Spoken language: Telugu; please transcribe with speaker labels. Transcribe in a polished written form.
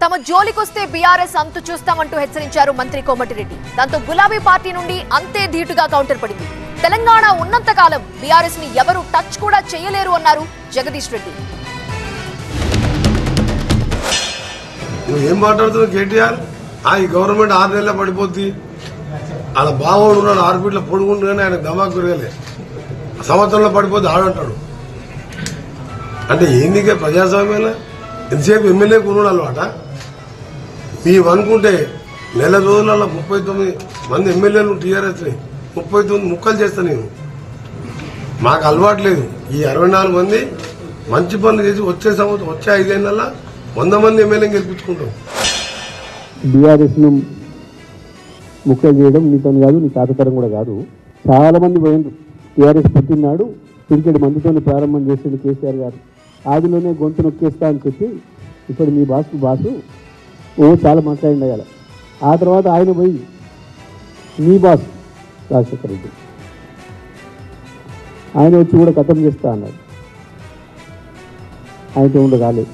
Speaker 1: తమ జోలికొస్తే బీఆర్ఎస్ అంతు చూస్తామంటూ హెచ్చరించారు మంత్రి కోమటిరెడ్డి. దాంతో గులాబీ పార్టీ నుండి అంతే ధీటుగా కౌంటర్ పడింది. తెలంగాణ ఉన్నంత కాలం బీఆర్ఎస్ ని ఎవరు టచ్ కూడా చేయలేరు అన్నారు జగదీష్ రెడ్డి.
Speaker 2: ఏం మాట్లాడుతున్నావు కేటీఆర్? ఈ గవర్నమెంట్ 6 నెలల పడిపోద్ది, అలా బావోడు ఉన్నాడు 6 ఫీట్ల పొడుగుంటుందని ఆయన దమాకు పెరగలే, సంవత్సరంలో పడిపోద్ది ఆడంటాడు. అంటే ఏంది ప్రజాస్వామ్యంలో ఎంతసేపు ఎమ్మెల్యే కొనుడు అలవాట? మేము అనుకుంటే నెల రోజులలో 39 మంది ఎమ్మెల్యేలు టీఆర్ఎస్ని 39 ముక్కలు చేస్తా నేను. మాకు అలవాటు లేదు. ఈ 64 మంది మంచి పనులు చేసి వచ్చే 5 ఏళ్ళ 100 మంది ఎమ్మెల్యేని గెలిపించుకుంటాం.
Speaker 3: బీఆర్ఎస్ ను ముక్కలు చేయడం నీతో కాదు, నీ తాతతరం కూడా కాదు. చాలా మంది పోయిండ్రు. టీఆర్ఎస్ పుట్టినాడు క్రికెట్ మందుతో ప్రారంభం చేసింది కేసీఆర్ గారు. ఆదిలోనే గొంతు నొక్కేస్తా అని చెప్పి ఇప్పుడు మీ బాసు చాలా మాట్లాడింది అయ్యాల. ఆ తర్వాత ఆయన పోయి మీ బాస్ రాజశేఖర రెడ్డి ఆయన వచ్చి కూడా ఖతం చేస్తా అన్నాడు. ఆయనతో ఉండగాలేదు.